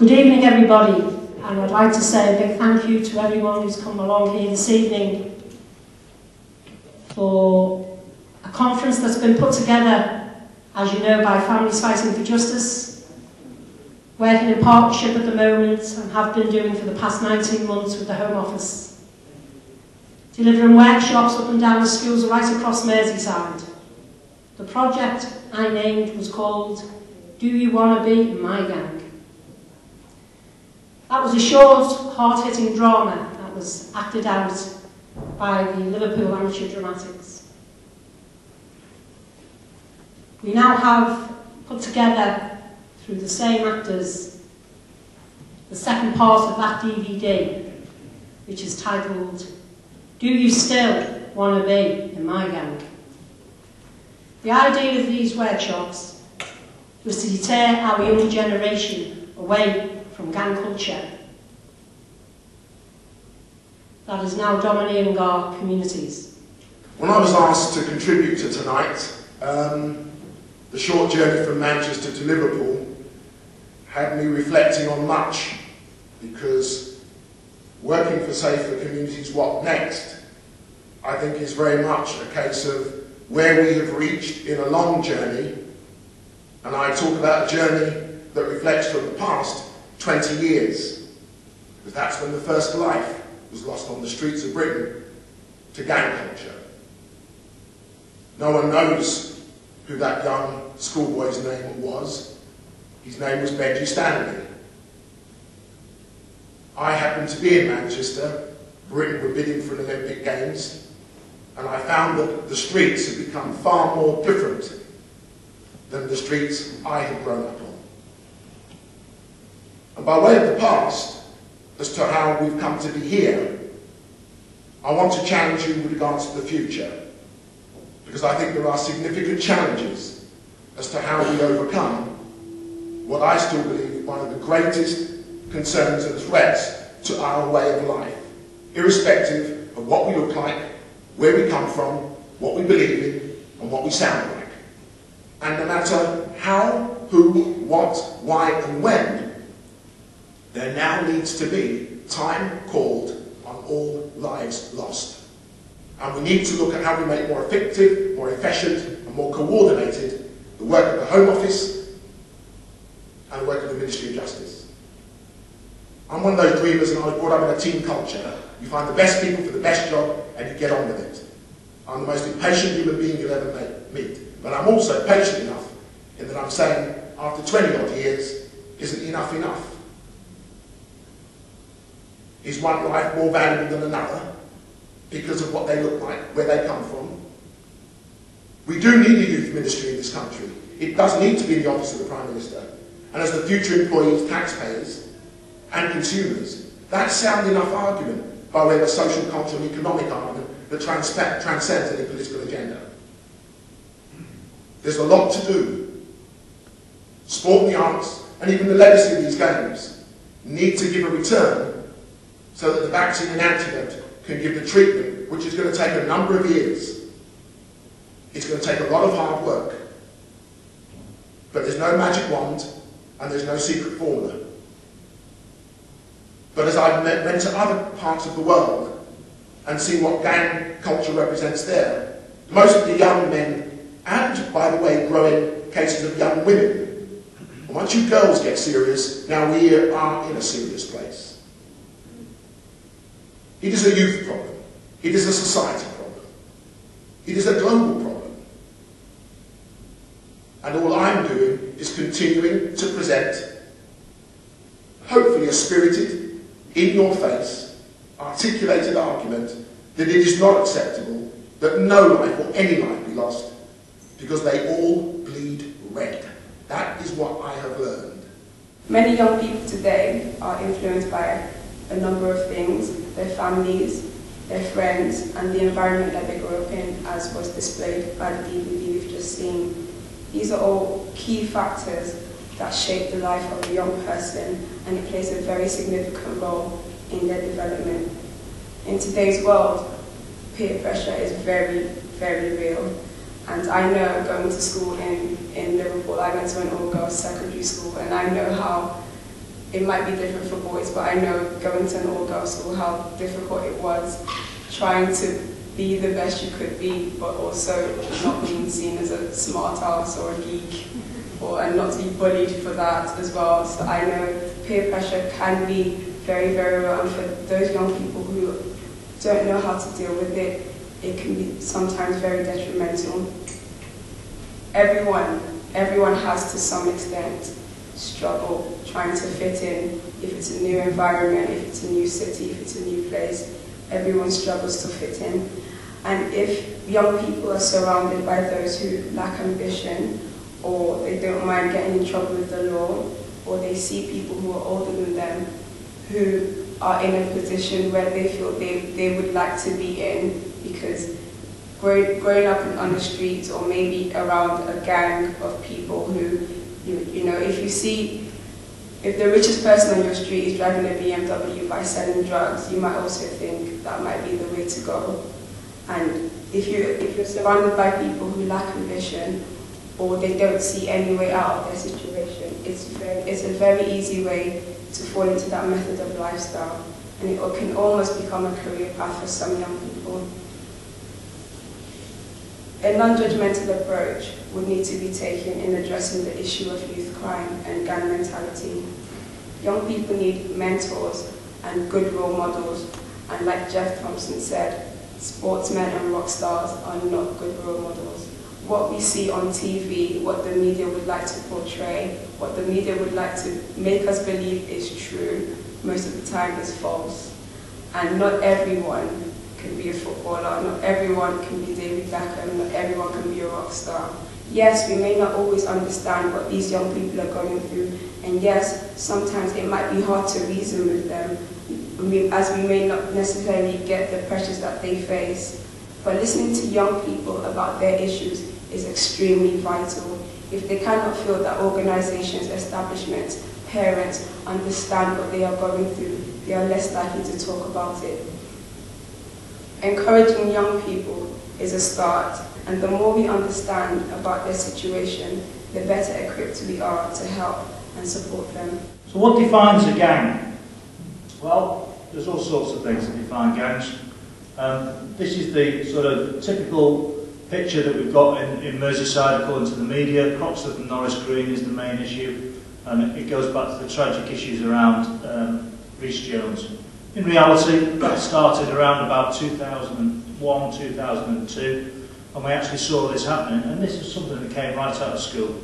Good evening, everybody, and I'd like to say a big thank you to everyone who's come along here this evening for a conference that's been put together, as you know, by Families Fighting for Justice, working in partnership at the moment and have been doing for the past 19 months with the Home Office, delivering workshops up and down the schools right across Merseyside. The project I named was called Do You Want to Be My Gang? That was a short, hard-hitting drama that was acted out by the Liverpool Amateur Dramatics. We now have put together, through the same actors, the second part of that DVD, which is titled, Do You Still Want to Be in My Gang? The idea of these workshops was to deter our young generation away from gang culture that is now dominating our communities. When I was asked to contribute to tonight, the short journey from Manchester to Liverpool had me reflecting on much, because working for Safer Communities What Next, I think, is very much a case of where we have reached in a long journey, and I talk about a journey that reflects from the past 20 years, because that's when the first life was lost on the streets of Britain to gang culture. No one knows who that young schoolboy's name was. His name was Benji Stanley. I happened to be in Manchester. Britain were bidding for an Olympic Games, and I found that the streets had become far more different than the streets I had grown up on. And by way of the past, as to how we've come to be here, I want to challenge you with regards to the future, because I think there are significant challenges as to how we overcome what I still believe is one of the greatest concerns and threats to our way of life, irrespective of what we look like, where we come from, what we believe in, and what we sound like. And no matter how, who, what, why, and when, there now needs to be time called on all lives lost. And we need to look at how we make more effective, more efficient, and more coordinated the work of the Home Office and the work of the Ministry of Justice. I'm one of those dreamers, and I was brought up in a team culture. You find the best people for the best job, and you get on with it. I'm the most impatient human being you'll ever meet. But I'm also patient enough in that I'm saying, after 20 odd years, isn't enough enough? Is one life more valuable than another because of what they look like, where they come from? We do need a youth ministry in this country. It does need to be in the office of the Prime Minister. And as the future employees, taxpayers and consumers, that's sound enough argument by way of a social, cultural and economic argument that transcends any political agenda. There's a lot to do. Sport and the arts, and even the legacy of these games, need to give a return so that the vaccine and antidote can give the treatment, which is going to take a number of years. It's going to take a lot of hard work. But there's no magic wand, and there's no secret formula. But as I've went to other parts of the world and seen what gang culture represents there, most of the young men, and by the way, growing cases of young women, once you girls get serious, now we are in a serious place. It is a youth problem. It is a society problem. It is a global problem. And all I'm doing is continuing to present, hopefully a spirited, in-your-face, articulated argument that it is not acceptable that no life or any life be lost because they all bleed red. That is what I have learned. Many young people today are influenced by a number of things: their families, their friends, and the environment that they grew up in, as was displayed by the DVD we've just seen. These are all key factors that shape the life of a young person, and it plays a very significant role in their development. In today's world, peer pressure is very, very real. And I know, going to school in Liverpool, I went to an all-girls secondary school, and I know how it might be different for boys, but I know going to an all-girls school, how difficult it was trying to be the best you could be, but also not being seen as a smart ass or a geek, and not to be bullied for that as well. So I know peer pressure can be very, very real, and for those young people who don't know how to deal with it, it can be sometimes very detrimental. Everyone has to some extent struggle trying to fit in. If it's a new environment, if it's a new city, if it's a new place, everyone struggles to fit in. And if young people are surrounded by those who lack ambition, or they don't mind getting in trouble with the law, or they see people who are older than them who are in a position where they feel they would like to be in, because growing up on the streets or maybe around a gang of people who, you know, if the richest person on your street is driving a BMW by selling drugs, you might also think that might be the way to go. And if you're surrounded by people who lack ambition, or they don't see any way out of their situation, it's a very easy way to fall into that method of lifestyle, and it can almost become a career path for some young people. A non-judgmental approach would need to be taken in addressing the issue of youth crime and gang mentality. Young people need mentors and good role models, and like Jeff Thompson said, sportsmen and rock stars are not good role models. What we see on TV, what the media would like to portray, what the media would like to make us believe is true, most of the time is false. And not everyone can be a footballer, not everyone can be David Beckham, not everyone can be a rock star. Yes, we may not always understand what these young people are going through, and yes, sometimes it might be hard to reason with them, as we may not necessarily get the pressures that they face. But listening to young people about their issues is extremely vital. If they cannot feel that organizations, establishments, parents understand what they are going through, they are less likely to talk about it. Encouraging young people is a start, and the more we understand about their situation, the better equipped we are to help and support them. So what defines a gang? Well, there's all sorts of things that define gangs. This is the sort of typical picture that we've got in Merseyside according to the media. Croxteth and Norris Green is the main issue, and it goes back to the tragic issues around Rhys Jones. In reality, that started around about 2001, 2002, and we actually saw this happening, and this is something that came right out of school.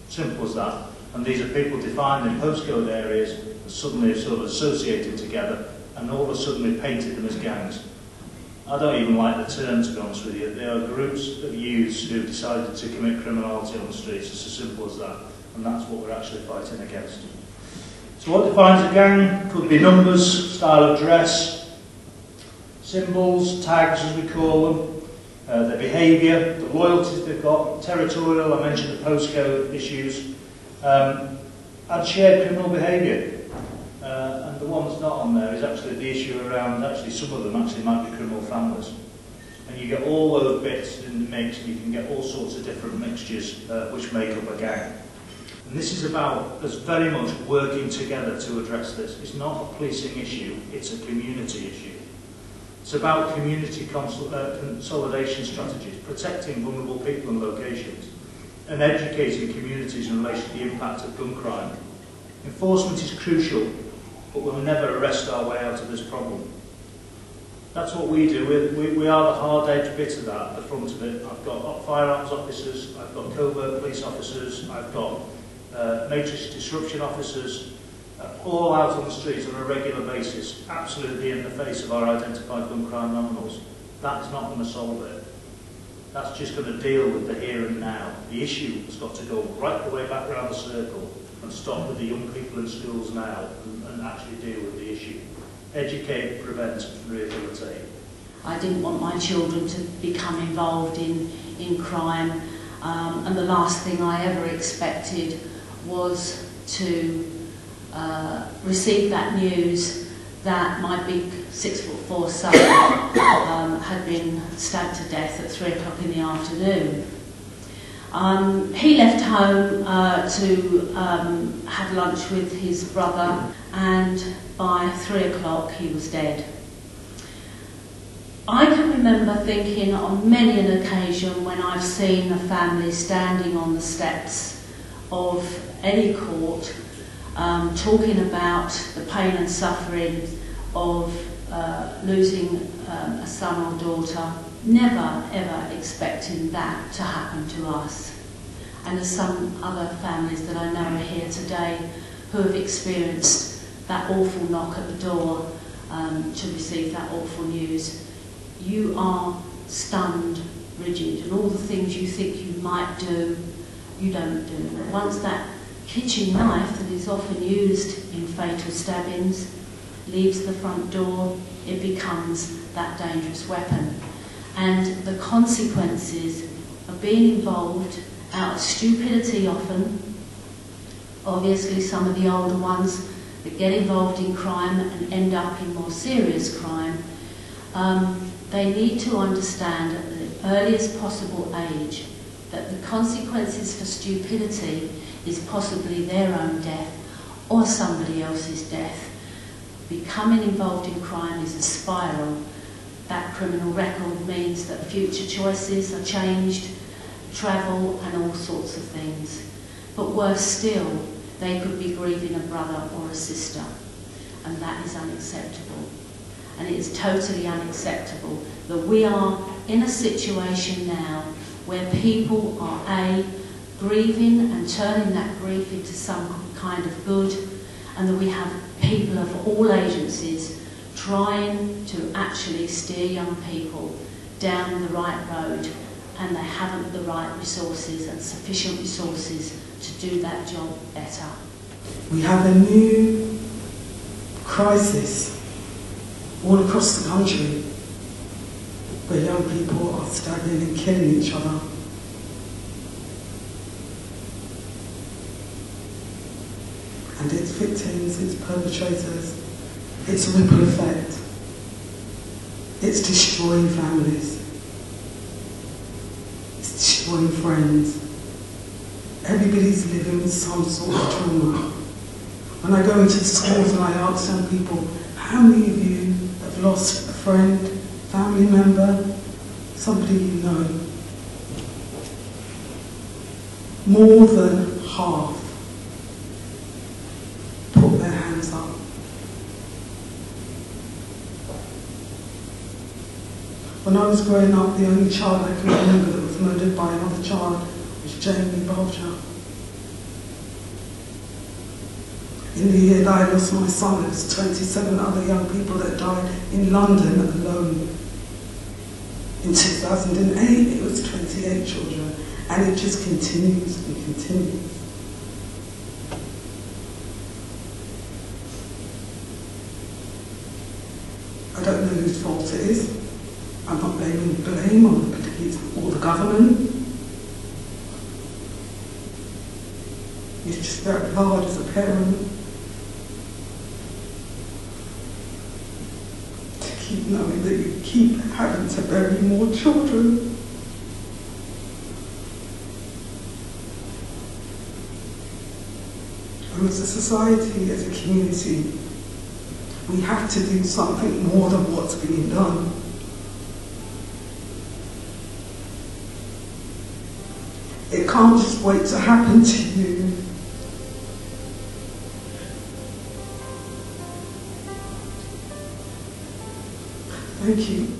Simple as that. And these are people defined in postcode areas that suddenly are sort of associated together, and all of a sudden we painted them as gangs. I don't even like the term, to be honest with you. They are groups of youths who have decided to commit criminality on the streets. It's as simple as that, and that's what we're actually fighting against. So what defines a gang? Could be numbers, style of dress, symbols, tags as we call them, their behaviour, the loyalties they've got, territorial, I mentioned the postcode issues, and shared criminal behaviour. And the one that's not on there is actually the issue around, actually some of them actually might be criminal families. And you get all those bits in the mix, and you can get all sorts of different mixtures which make up a gang. And this is about us very much working together to address this. It's not a policing issue, it's a community issue. It's about community consolidation strategies, protecting vulnerable people and locations, and educating communities in relation to the impact of gun crime. Enforcement is crucial, but we'll never arrest our way out of this problem. That's what we do. We are the hard-edged bit of that, the front of it. I've got firearms officers, I've got covert police officers, I've got matrix disruption officers, all out on the streets on a regular basis, absolutely in the face of our identified gun crime nominals. That's not going to solve it. That's just going to deal with the here and now. The issue has got to go right the way back around the circle and stop with the young people in schools now and actually deal with the issue. Educate, prevent, and rehabilitate. I didn't want my children to become involved in crime, and the last thing I ever expected was to receive that news that my big 6'4" son had been stabbed to death at 3 o'clock in the afternoon. He left home to have lunch with his brother, and by 3 o'clock he was dead. I can remember thinking on many an occasion when I've seen a family standing on the steps of any court talking about the pain and suffering of losing a son or daughter, never ever expecting that to happen to us. And there's some other families that I know are here today who have experienced that awful knock at the door to receive that awful news. You are stunned, rigid, and all the things you think you might do, you don't do. Once that kitchen knife that is often used in fatal stabbings leaves the front door, it becomes that dangerous weapon. And the consequences of being involved out of stupidity often, obviously some of the older ones that get involved in crime and end up in more serious crime, they need to understand at the earliest possible age that the consequences for stupidity is possibly their own death or somebody else's death. Becoming involved in crime is a spiral. That criminal record means that future choices are changed, travel and all sorts of things. But worse still, they could be grieving a brother or a sister, and that is unacceptable. And it is totally unacceptable that we are in a situation now where people are A, grieving and turning that grief into some kind of good, and that we have people of all agencies trying to actually steer young people down the right road, and they haven't the right resources and sufficient resources to do that job better. We have a new crisis all across the country where young people are stabbing and killing each other. And its victims, its perpetrators, its ripple effect. It's destroying families. It's destroying friends. Everybody's living with some sort of trauma. When I go into schools and I ask young people, how many of you have lost a friend, family member, somebody you know? More than half put their hands up. When I was growing up, the only child I can remember that was murdered by another child was Jamie Bulger. In the year that I lost my son, there was 27 other young people that died in London alone. In 2008, it was 28 children, and it just continues and continues. I don't know whose fault it is. I'm not blaming blame on the police or the government. It's just very hard as a parent to keep knowing that you keep having to bury more children. And as a society, as a community, we have to do something more than what's being done. It can't just wait to happen to you. Thank you.